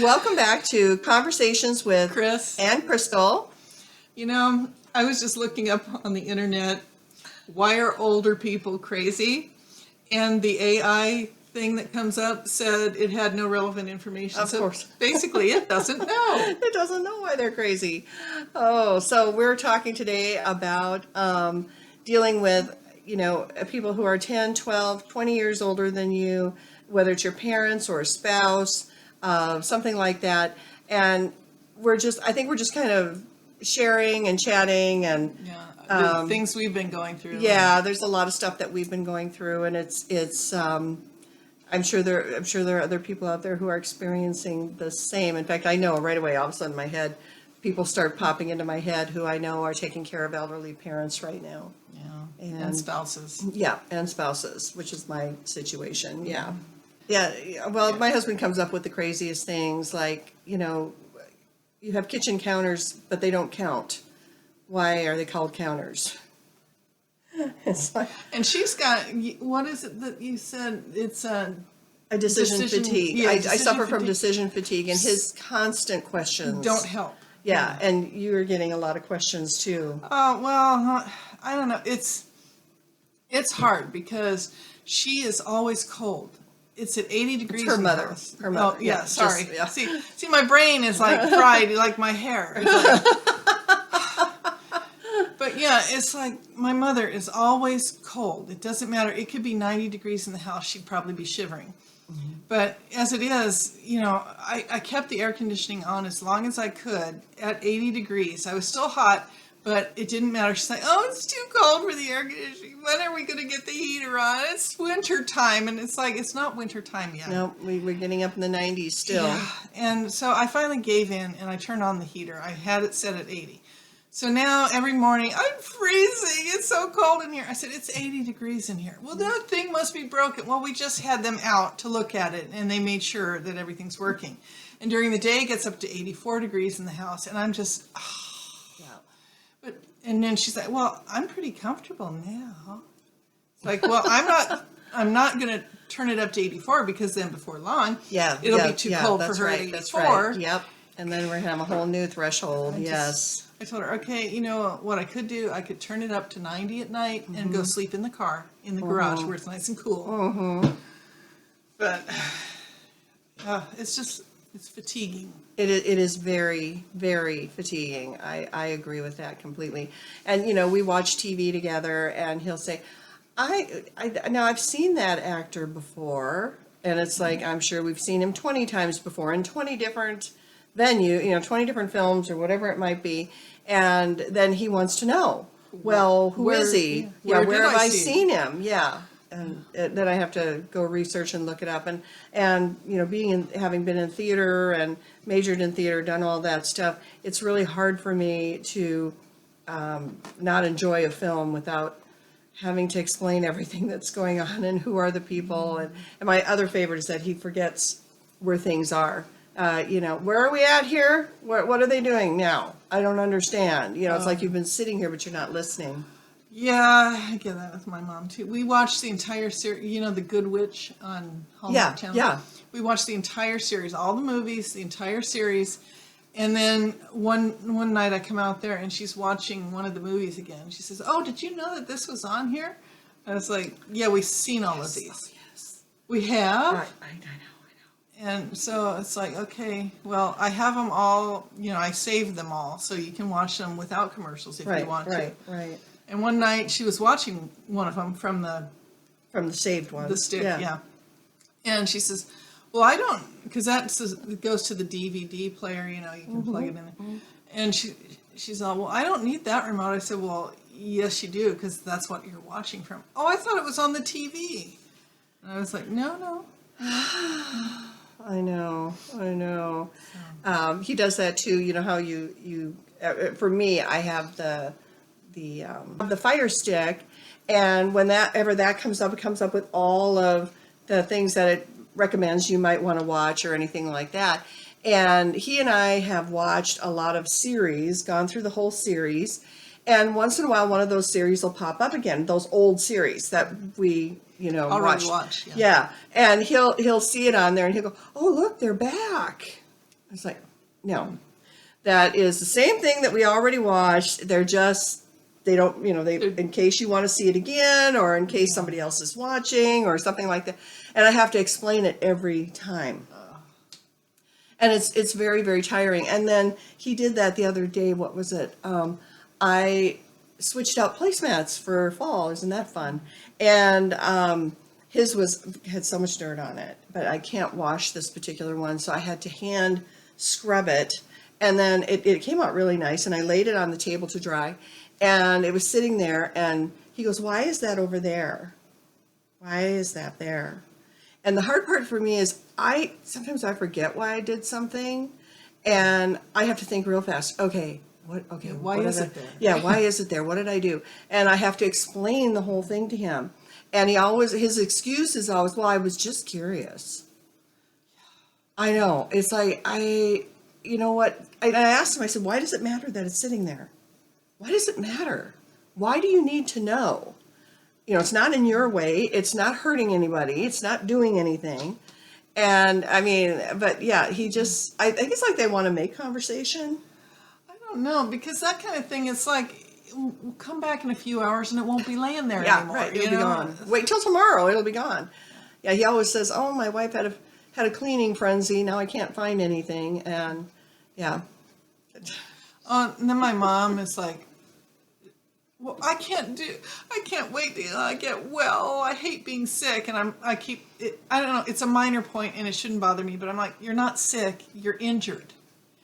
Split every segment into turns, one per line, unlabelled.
Welcome back to Conversations with
Chris.
and Crystal.
You know, I was just looking up on the internet, why are older people crazy? And the AI thing that comes up said it had no relevant information.
Of course.
Basically, it doesn't know.
It doesn't know why they're crazy. Oh, so we're talking today about dealing with, people who are 10, 12, 20 years older than you, whether it's your parents or a spouse, something like that. And I think we're just kind of sharing and chatting and
The things we've been going through.
yeah, there's a lot of stuff that we've been going through, and it's I'm sure there are other people out there who are experiencing the same. In fact, I know right away, all of a sudden, my head, people start popping into my head who I know are taking care of elderly parents right now.
Yeah, and spouses.
Yeah, and spouses, which is my situation. Yeah. Yeah, well, my husband comes up with the craziest things, like, you have kitchen counters, but they don't count. Why are they called counters? It's like
And she's got, what is it that you said? It's
a decision fatigue.
Yeah,
I
decision
suffer from
fatigue.
decision fatigue, and his constant questions
Don't help.
Yeah, and you're getting a lot of questions too.
Oh, well, I don't know. It's hard because she is always cold. It's at 80 degrees.
It's her
in the
mother.
house.
Her mother.
Oh, yeah, sorry.
Just, yeah.
See, my brain is like fried, like my hair. It's like, but yeah, it's like my mother is always cold. It doesn't matter. It could be 90 degrees in the house. She'd probably be shivering. Mm-hmm. But as it is, I kept the air conditioning on as long as I could at 80 degrees. I was still hot, but it didn't matter. She's like, oh, it's too cold for the air conditioning. When are we going to get the heater on? It's winter time. And it's like, it's not winter time yet.
No, we're getting up in the 90s still.
Yeah. And so I finally gave in and I turned on the heater. I had it set at 80. So now every morning, I'm freezing. It's so cold in here. I said, it's 80 degrees in here. Well, that thing must be broken. Well, we just had them out to look at it, and they made sure that everything's working. And during the day, it gets up to 84 degrees in the house, and I'm just, yeah. And then she's like, well, I'm pretty comfortable now. It's like, well, I'm not going to turn it up to 84 because then before long, it'll be too cold for her at 84.
That's right. Yep. And then we're going to have a whole new threshold. I
told her, okay, you know what I could do? I could turn it up to 90 at night and go sleep in the car, in the garage where it's nice and cool. But it's fatiguing.
It is very, very fatiguing. I agree with that completely. And, we watch TV together, and he'll say, now I've seen that actor before. And it's like, I'm sure we've seen him 20 times before in 20 different venue, 20 different films or whatever it might be. And then he wants to know, well, who is he?
Where
have I seen him? Yeah. And then I have to go research and look it up. And having been in theater and majored in theater, done all that stuff, it's really hard for me to not enjoy a film without having to explain everything that's going on and who are the people. And my other favorite is that he forgets where things are. Where are we at here? What are they doing now? I don't understand. It's like you've been sitting here, but you're not listening.
Yeah, I get that with my mom too. We watched the entire series, The Good Witch on Hallmark Channel.
Yeah.
We watched the entire series, all the movies, the entire series. And then one night I come out there and she's watching one of the movies again. She says, oh, did you know that this was on here? I was like, yeah, we've seen all of these.
Oh, yes.
We have?
Right. I know.
And so it's like, okay, well, I have them all, I saved them all, so you can watch them without commercials if you want to.
Right.
And one night she was watching one of them from the
saved one.
The stick, yeah. And she says, well, I don't, because it goes to the DVD player, you can plug it in there. And she's all, well, I don't need that remote. I said, well, yes, you do, because that's what you're watching from. Oh, I thought it was on the TV. And I was like, no.
I know. He does that too. You know how you for me, I have the Fire Stick, and whenever that comes up, it comes up with all of the things that it recommends you might want to watch or anything like that. And he and I have watched a lot of series, gone through the whole series, and once in a while, one of those series will pop up again. Those old series that we
already watched.
Yeah, and he'll see it on there, and he'll go, "Oh, look, they're back." It's like, no, that is the same thing that we already watched. They're just, they don't, in case you want to see it again, or in case somebody else is watching or something like that. And I have to explain it every time. And it's very, very tiring. And then he did that the other day. What was it? I switched out placemats for fall. Isn't that fun? And his had so much dirt on it, but I can't wash this particular one, so I had to hand scrub it. And then it came out really nice, and I laid it on the table to dry, and it was sitting there, and he goes, "Why is that over there? Why is that there?" And the hard part for me is sometimes I forget why I did something, and I have to think real fast. Okay,
why is it there?
Yeah, why is it there? What did I do? And I have to explain the whole thing to him. And his excuse is always, "Well, I was just curious." I know. It's like, you know what? I asked him, I said, "Why does it matter that it's sitting there? Why does it matter? Why do you need to know? It's not in your way. It's not hurting anybody. It's not doing anything." And I mean, but yeah, I think it's like they want to make conversation.
I don't know, because that kind of thing, it's like, we'll come back in a few hours and it won't be laying there
Yeah,
anymore.
right. It'll be gone. Wait till tomorrow. It'll be gone. Yeah, he always says, "Oh, my wife had a cleaning frenzy. Now I can't find anything." And yeah.
And then my mom is like, "Well, I can't wait till I get well. I hate being sick." And I don't know, it's a minor point and it shouldn't bother me, but I'm like, "You're not sick, you're injured."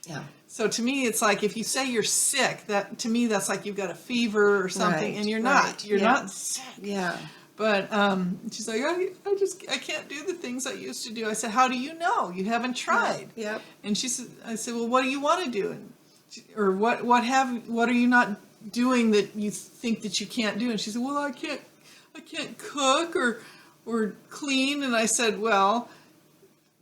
Yeah.
So to me, it's like, if you say you're sick, to me, that's like you've got a fever or something,
Right,
and you're
right.
not. You're
Yeah.
not sick.
Yeah.
But she's like, I can't do the things I used to do. I said, "How do you know? You haven't tried."
Yep.
And I said, "Well, what do you want to do? Or what are you not doing that you think that you can't do?" And she said, "Well, I can't cook or clean." And I said, "Well,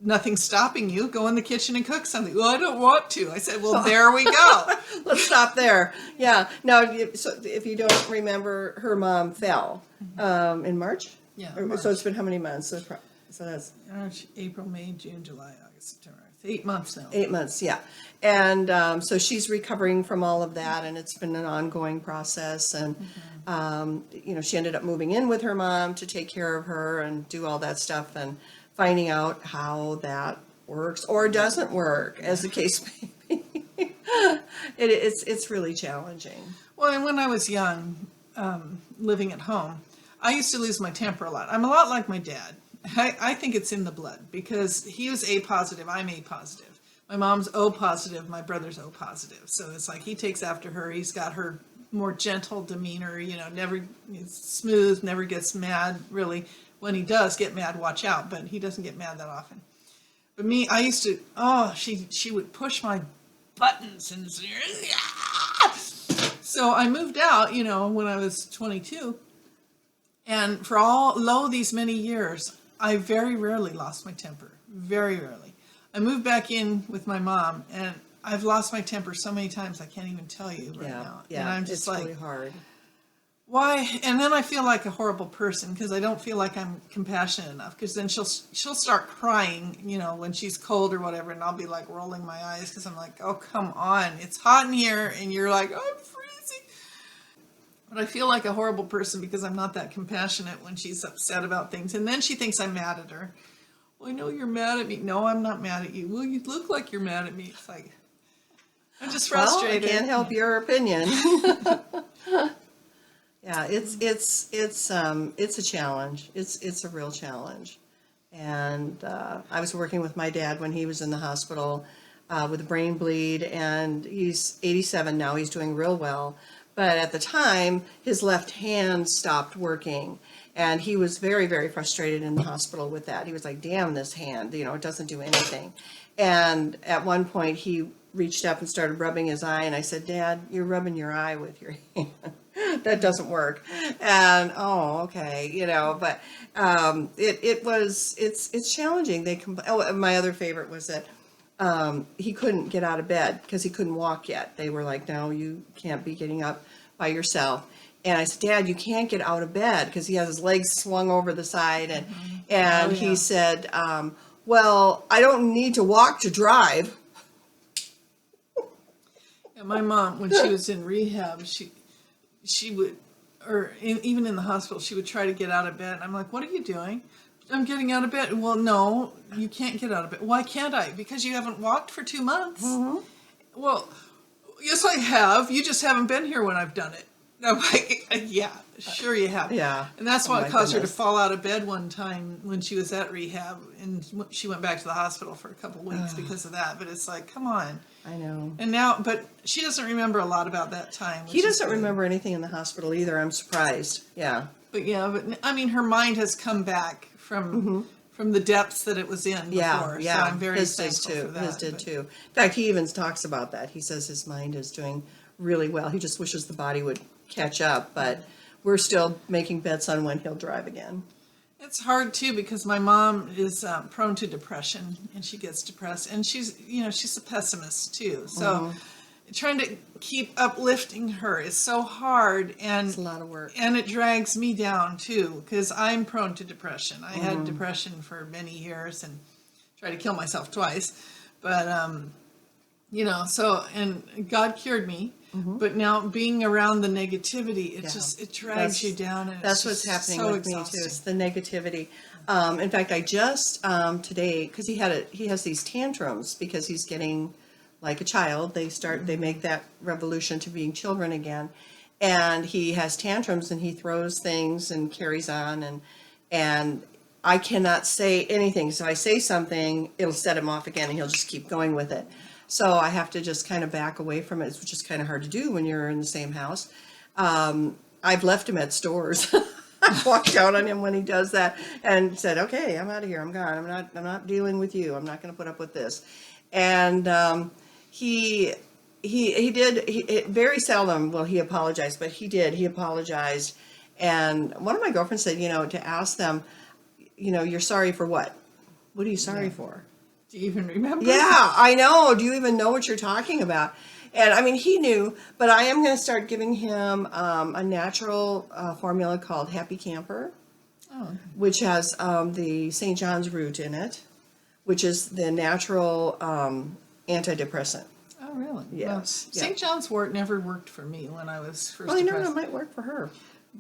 nothing's stopping you. Go in the kitchen and cook something." "Well, I don't want to." I said, "Well, there we go."
Let's stop there. Yeah. Now, so if you don't remember, her mom fell in March.
Yeah,
So it's been how many months? So that's
April, May, June, July, August, September. It's 8 months now.
8 months. Yeah. And so she's recovering from all of that, and it's been an ongoing process. And she ended up moving in with her mom to take care of her and do all that stuff, and finding out how that works or doesn't work, as the case may be. It's really challenging.
Well, and when I was young, living at home, I used to lose my temper a lot. I'm a lot like my dad. I think it's in the blood, because he was A positive, I'm A positive. My mom's O positive, my brother's O positive. So it's like he takes after her. He's got her more gentle demeanor, never smooth, never gets mad, really. When he does get mad, watch out, but he doesn't get mad that often. But me, I used to, she would push my buttons and so I moved out, when I was 22. And for these many years, I very rarely lost my temper. Very rarely. I moved back in with my mom, and I've lost my temper so many times I can't even tell you right now.
Yeah,
and I'm just
it's
like,
really hard.
why? And then I feel like a horrible person, because I don't feel like I'm compassionate enough, because then she'll start crying, when she's cold or whatever, and I'll be like rolling my eyes, because I'm like, "Oh, come on, it's hot in here," and you're like, "I'm freezing." But I feel like a horrible person because I'm not that compassionate when she's upset about things, and then she thinks I'm mad at her. "Well, I know you're mad at me." "No, I'm not mad at you." "Well, you look like you're mad at me." It's like, I'm just frustrated.
Well, I can't help your opinion. Yeah, it's a challenge. It's a real challenge. And I was working with my dad when he was in the hospital with a brain bleed, and he's 87 now. He's doing real well. But at the time, his left hand stopped working, and he was very, very frustrated in the hospital with that. He was like, "Damn this hand, it doesn't do anything." And at one point, he reached up and started rubbing his eye, and I said, "Dad, you're rubbing your eye with your hand. That doesn't work." And okay, but it's challenging. My other favorite was that he couldn't get out of bed because he couldn't walk yet. They were like, "No, you can't be getting up by yourself." And I said, "Dad, you can't get out of bed," because he has his legs swung over the side. And he said, "Well, I don't need to walk to drive."
Yeah, my mom, when she was in rehab, she would, even in the hospital, she would try to get out of bed. I'm like, what are you doing? I'm getting out of bed. Well, no, you can't get out of bed. Why can't I? Because you haven't walked for 2 months. Well, yes, I have. You just haven't been here when I've done it. I'm like, yeah, sure you have.
Yeah.
And that's
Oh
why
my
it caused her to
goodness.
fall out of bed one time when she was at rehab, and she went back to the hospital for a couple weeks because of that. But it's like, come on.
I know.
And now, but she doesn't remember a lot about that time.
He doesn't remember anything in the hospital either. I'm surprised. Yeah.
But yeah, but I mean, her mind has come back from the depths that it was in before.
Yeah.
So I'm very
His did
thankful
too.
for that.
His did
but-
too. In fact, he even talks about that. He says his mind is doing really well. He just wishes the body would catch up, but we're still making bets on when he'll drive again.
It's hard too because my mom is prone to depression and she gets depressed, and she's a pessimist too. So trying to keep uplifting her is so hard, and
It's a lot of work.
and it drags me down too because I'm prone to depression. I had depression for many years and tried to kill myself twice, but so and God cured me. But now being around the negativity, it drags you down. And
That's
it's
what's
just
happening
so
with
exhausting.
me too. It's the negativity. In fact, I just today, because he has these tantrums because he's getting like a child. They make that revolution to being children again, and he has tantrums and he throws things and carries on, and I cannot say anything. So I say something, it'll set him off again, and he'll just keep going with it. So I have to just kind of back away from it, which is kind of hard to do when you're in the same house. I've left him at stores. I walked out on him when he does that and said, "Okay, I'm out of here. I'm gone. I'm not dealing with you. I'm not going to put up with this." And he very seldom will he apologize, but he did. He apologized, and one of my girlfriends said, to ask them, you're sorry for what? What are you sorry for?
Do you even remember?
Yeah, I know. Do you even know what you're talking about? And I mean, he knew, but I am going to start giving him a natural formula called Happy Camper, which has the St. John's root in it, which is the natural antidepressant.
Oh, really?
Yes.
Well, St. John's wort never worked for me when I was first
Well, you
depressed.
know, it might work for her.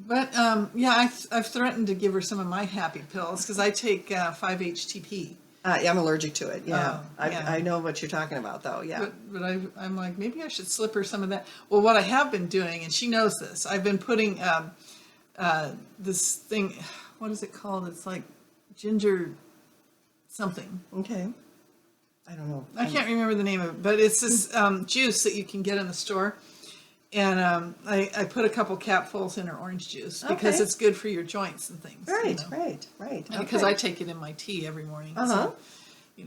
But I've threatened to give her some of my happy pills because I take 5-HTP.
Yeah, I'm allergic to it. Yeah.
Oh, yeah.
I know what you're talking about, though. Yeah.
But I'm like, maybe I should slip her some of that. Well, what I have been doing, and she knows this, I've been putting this thing, what is it called? It's like ginger something.
Okay. I don't know.
I can't remember the name of it, but it's this juice that you can get in the store. And I put a couple capfuls in her orange juice because
Okay.
it's good for your joints and things.
Right,
you know?
right.
And because
Okay.
I take it in my tea every morning.
Uh-huh.
So,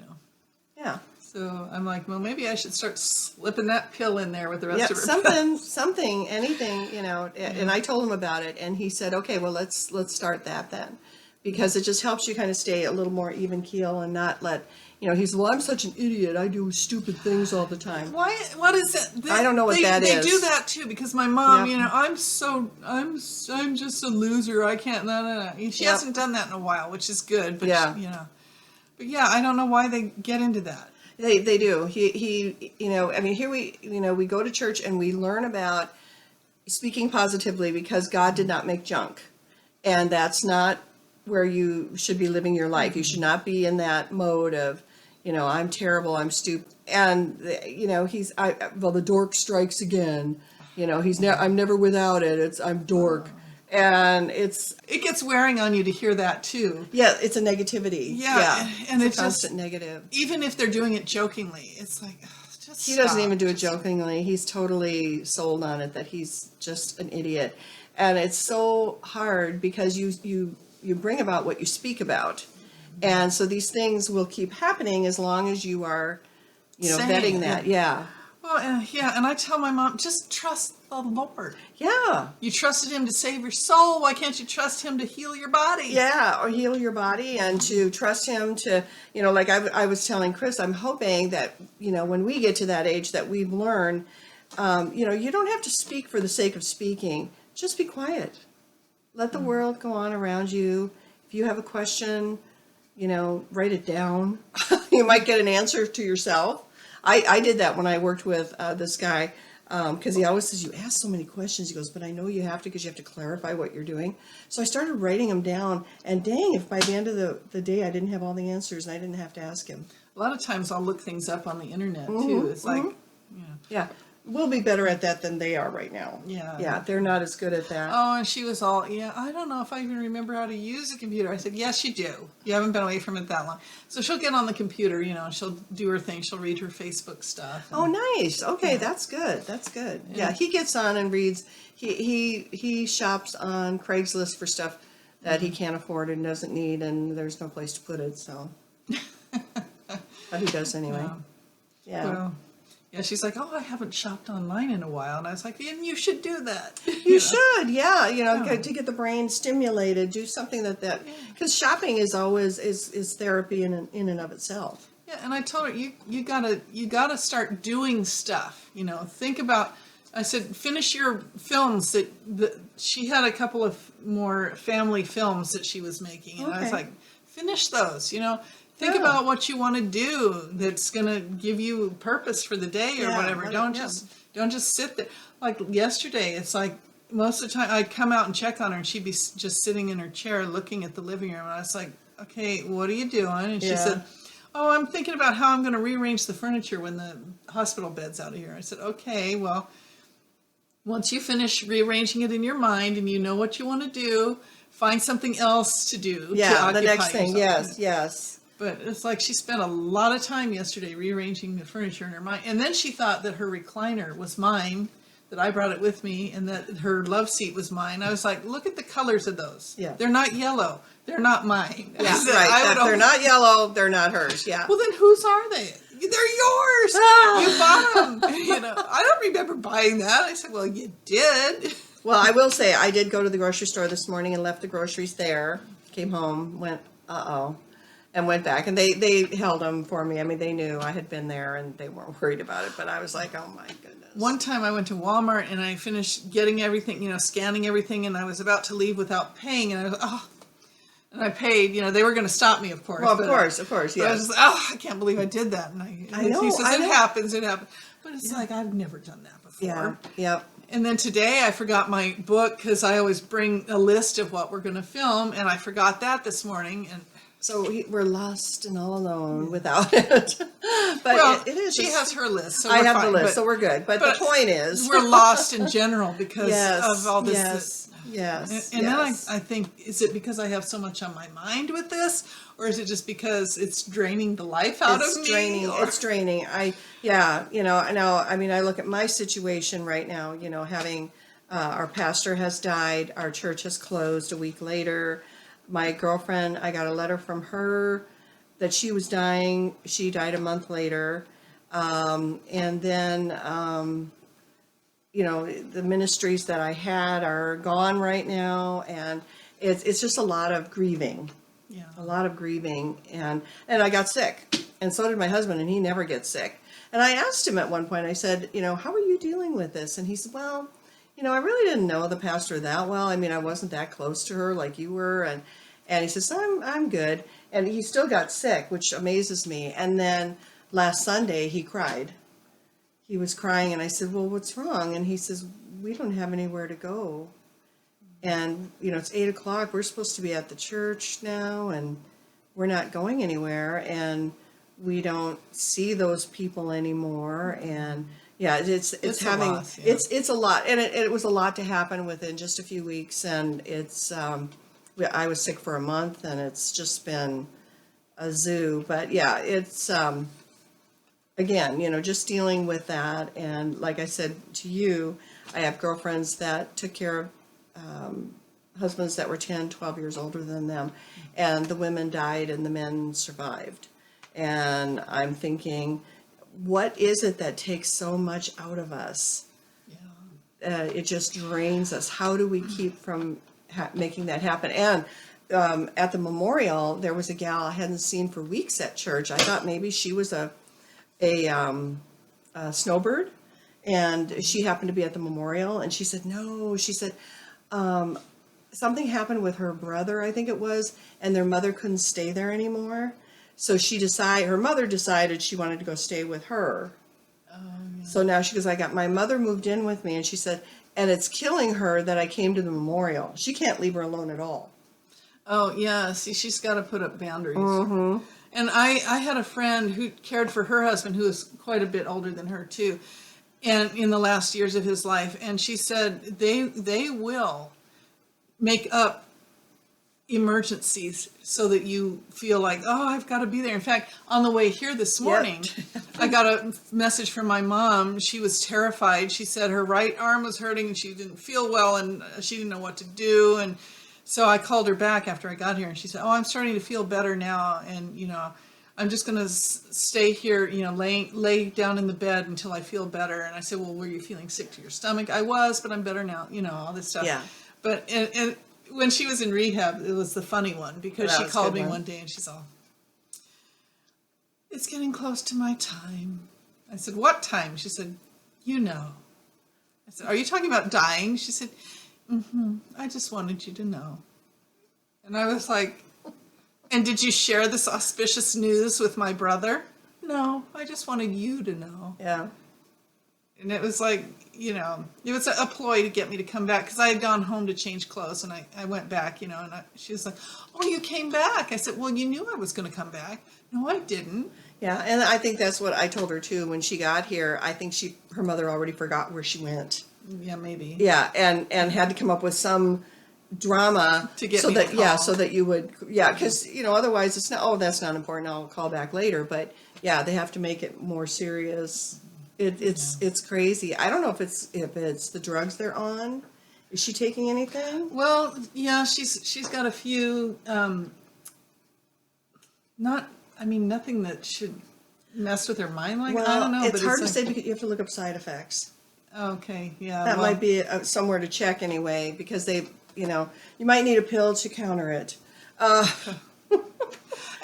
Yeah.
So I'm like, well, maybe I should start slipping that pill in there with the rest
Yeah,
of her
something, anything, and I told him about it, and he said, okay, well, let's start that then, because it just helps you kind of stay a little more even keel and not let, he said, well, I'm such an idiot, I do stupid things all the time.
Why? What is that?
I don't know what that
They
is.
do that too because my mom,
Yep.
I'm just a loser. I can't. She
Yep.
hasn't done that in a while, which is good. But
Yeah.
But yeah, I don't know why they get into that.
They do. He I mean, here we go to church and we learn about speaking positively because God did not make junk, and that's not where you should be living your life. You should not be in that mode of, I'm terrible, I'm stupid, and the dork strikes again. I'm never without it. I'm dork, and
It gets wearing on you to hear that too.
yeah, it's a negativity.
Yeah, and
it's
it's
a
just
constant negative.
even if they're doing it jokingly, it's like just
He doesn't
stop.
even do it
Just-
jokingly. He's totally sold on it that he's just an idiot, and it's so hard because you bring about what you speak about, and so these things will keep happening as long as you are,
Saying
vetting
it,
that.
yeah.
Yeah,
Well, and I tell my mom, just trust the Lord.
yeah,
You trusted him to save your soul. Why can't you trust him to heal your body?
yeah. Or heal your body and to trust him to, like I was telling Chris, I'm hoping that when we get to that age that we've learned, you don't have to speak for the sake of speaking. Just be quiet. Let the world go on around you. If you have a question, write it down. You might get an answer to yourself. I did that when I worked with this guy because he always says, you ask so many questions. He goes, but I know you have to, because you have to clarify what you're doing. So I started writing them down, and dang, if by the end of the day I didn't have all the answers and I didn't have to ask him.
A lot of times I'll look things up on the internet too. It's like,
Yeah, we'll be better at that than they are right now.
Yeah.
They're not as good at that.
oh, and she was all, I don't know if I even remember how to use a computer. I said, yes, you do. You haven't been away from it that long. So she'll get on the computer, and she'll do her thing. She'll read her Facebook stuff.
Oh, nice. Okay, that's good. That's good. Yeah, he gets on and reads. He shops on Craigslist for stuff that he can't afford and doesn't need, and there's no place to put it. So, but he does anyway. Yeah.
Well, yeah, she's like, oh, I haven't shopped online in a while. And I was like, and you should do that.
You should, yeah. To get the brain stimulated, do something that because shopping is always is therapy in and of itself.
Yeah, and I told her, you gotta start doing stuff. Think about. I said, finish your films that she had a couple of more family films that she was making, and I was like, finish those. Think about what you want to do that's going to give you purpose for the day or whatever. Don't just sit there. Like yesterday, it's like most of the time I'd come out and check on her and she'd be just sitting in her chair looking at the living room. And I was like, okay, what are you doing? And she said, oh, I'm thinking about how I'm going to rearrange the furniture when the hospital bed's out of here. I said, okay, well, once you finish rearranging it in your mind and you know what you want to do, find something else to do.
Yeah,
to
the next thing.
yourself.
Yes.
But it's like she spent a lot of time yesterday rearranging the furniture in her mind. And then she thought that her recliner was mine, that I brought it with me, and that her love seat was mine. I was like, look at the colors of those.
Yeah.
They're not yellow. They're not mine.
Yeah, right. They're not yellow. They're not hers. Yeah.
Well, then whose are they? They're yours. You bought them. I don't remember buying that. I said, well, you did.
Well, I will say I did go to the grocery store this morning and left the groceries there. Came home, went, and went back. And they held them for me. I mean, they knew I had been there and they weren't worried about it. But I was like, oh, my goodness.
One time I went to Walmart and I finished getting everything, scanning everything. And I was about to leave without paying. And I was, and I paid, they were going to stop me, of course.
Well, of course, yeah.
I was just like, I can't believe I did that. And
I know,
he says,
I know.
it happens. But it's like, I've never done that before.
Yeah, yep.
And then today I forgot my book because I always bring a list of what we're going to film. And I forgot that this morning. And
So we're lost and all alone without it. But it is.
She has her list. So
I
we're
have
fine,
the list, so we're good. But the point is.
we're lost in general because of all this.
Yes.
And then I think, is it because I have so much on my mind with this, or is it just because it's draining the life out of me?
It's draining. I look at my situation right now, having our pastor has died, our church has closed a week later. My girlfriend, I got a letter from her that she was dying. She died a month later. And then, the ministries that I had are gone right now, and it's just a lot of grieving.
Yeah.
A lot of grieving, and I got sick, and so did my husband, and he never gets sick. And I asked him at one point, I said, how are you dealing with this? And he said, well, I really didn't know the pastor that well. I mean, I wasn't that close to her like you were, and he says, I'm good. And he still got sick, which amazes me. And then last Sunday he cried. He was crying, and I said, well, what's wrong? And he says, we don't have anywhere to go. And, it's 8:00. We're supposed to be at the church now, and we're not going anywhere, and we don't see those people anymore. And yeah, it's having,
a loss, yeah.
it's a lot. And it was a lot to happen within just a few weeks. And I was sick for a month, and it's just been a zoo. But yeah, it's, again, just dealing with that. And like I said to you, I have girlfriends that took care of husbands that were 10, 12 years older than them. And the women died and the men survived. And I'm thinking, what is it that takes so much out of us? Yeah. It just drains us. How do we keep from making that happen? And at the memorial, there was a gal I hadn't seen for weeks at church. I thought maybe she was a snowbird, and she happened to be at the memorial, and she said, no, she said, something happened with her brother, I think it was, and their mother couldn't stay there anymore. So her mother decided she wanted to go stay with her. So now she goes, my mother moved in with me, and she said, and it's killing her that I came to the memorial. She can't leave her alone at all.
Oh, yeah. See, she's got to put up boundaries.
Mm-hmm.
And I had a friend who cared for her husband, who was quite a bit older than her, too, and in the last years of his life. And she said they will make up emergencies so that you feel like, oh, I've got to be there. In fact, on the way here this morning, I got a message from my mom. She was terrified. She said her right arm was hurting and she didn't feel well and she didn't know what to do. And so I called her back after I got here and she said, oh, I'm starting to feel better now. And, I'm just going to stay here, lay down in the bed until I feel better. And I said, well, were you feeling sick to your stomach? I was, but I'm better now, all this stuff.
Yeah.
But, and when she was in rehab, it was the funny one because she called me one day and she's all, it's getting close to my time. I said, what time? She said, I said, are you talking about dying? She said, I just wanted you to know. And I was like, and did you share this auspicious news with my brother? No, I just wanted you to know.
Yeah.
And it was like, it was a ploy to get me to come back because I had gone home to change clothes and I went back, and she was like, oh, you came back. I said, well, you knew I was going to come back. No, I didn't.
Yeah, and I think that's what I told her too when she got here. I think her mother already forgot where she went.
Yeah, maybe.
Yeah, and had to come up with some drama
to get
so
me
that
to call.
so that you would because otherwise it's not, oh, that's not important, I'll call back later. But yeah, they have to make it more serious. It's crazy. I don't know if it's the drugs they're on. Is she taking anything?
Well, yeah, she's got a few. Nothing that should mess with her mind. Like, I don't know.
It's
but
hard to
like,
say because you have to look up side effects.
Okay, yeah.
That might be somewhere to check anyway, because they, you might need a pill to counter it.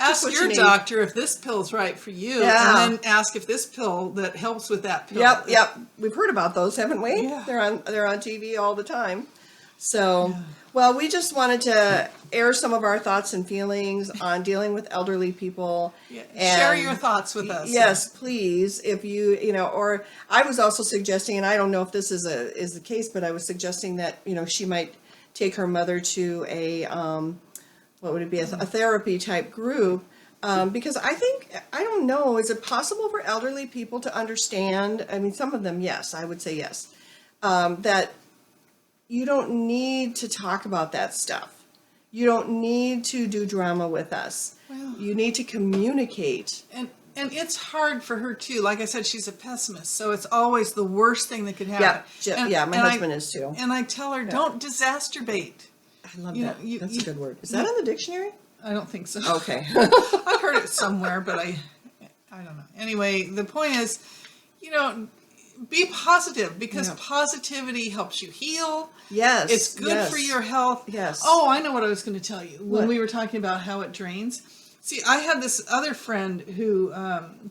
Ask
what
your
you need.
doctor if this pill's right for you,
Yeah.
and then ask if this pill that helps with that pill.
Yep. We've heard about those, haven't we?
Yeah.
They're on TV all the time. So, well, we just wanted to air some of our thoughts and feelings on dealing with elderly people.
Yeah.
And
Share your thoughts with us.
Yes, please. If you, or I was also suggesting, and I don't know if this is the case, but I was suggesting that, she might take her mother to a, what would it be, a therapy type group. Because I don't know, is it possible for elderly people to understand? I mean, some of them, yes, I would say yes. That you don't need to talk about that stuff. You don't need to do drama with us.
Well,
you need to communicate.
And it's hard for her too. Like I said, she's a pessimist, so it's always the worst thing that could happen.
My husband is too.
And I tell her, don't disasterbate.
I love that. That's a good word. Is that in the dictionary?
I don't think so.
Okay.
I've heard it somewhere, but I don't know. Anyway, the point is, be positive because positivity helps you heal.
Yes.
It's good for your health.
Yes.
Oh, I know what I was going to tell you when
What?
we were talking about how it drains. See, I had this other friend who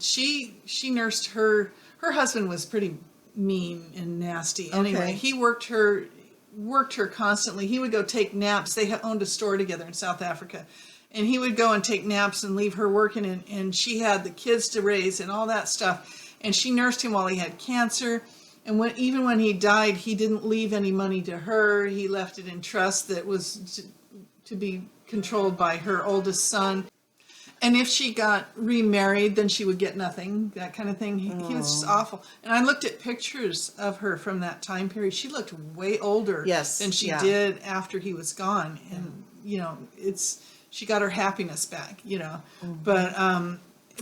she nursed her husband was pretty mean and nasty. Anyway,
Okay.
he worked her constantly. He would go take naps. They owned a store together in South Africa. And he would go and take naps and leave her working, and she had the kids to raise and all that stuff. And she nursed him while he had cancer. And even when he died, he didn't leave any money to her. He left it in trust that was to be controlled by her oldest son. And if she got remarried, then she would get nothing, that kind of thing. He was just awful. And I looked at pictures of her from that time period. She looked way older than she did after he was gone. And, she got her happiness back, But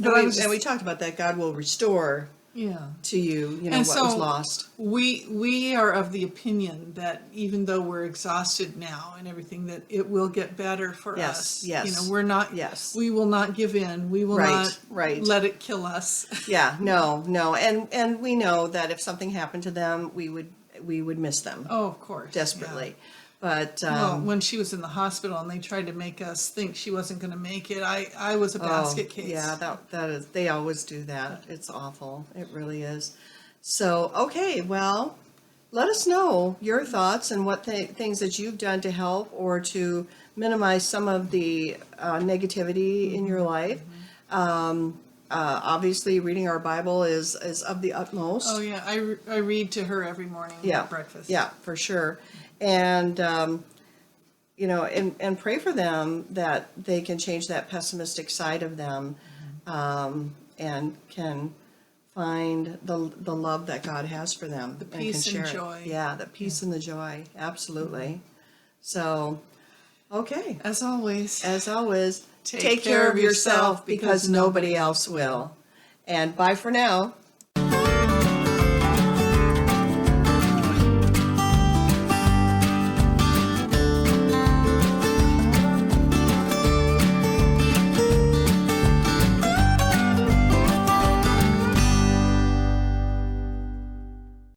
we talked about that. God will restore to you,
and
what was lost.
We are of the opinion that even though we're exhausted now and everything, that it will get better for us.
Yes.
We're not.
Yes.
We will not give in. We will not let it kill us.
Yeah. No. And we know that if something happened to them, we would miss them.
Oh, of course.
Desperately.
Yeah.
But
well, when she was in the hospital and they tried to make us think she wasn't going to make it, I was a basket case.
Yeah, that is. They always do that. It's awful. It really is. So, okay, well, let us know your thoughts and what things that you've done to help or to minimize some of the negativity in your life. obviously reading our Bible is of the utmost.
Oh yeah, I read to her every morning at breakfast.
Yeah, for sure. And, and pray for them that they can change that pessimistic side of them, and can find the love that God has for them. The
peace and joy.
Yeah, the peace and the joy. Absolutely. So, okay.
As always,
Take care of yourself because nobody else will. And bye for now.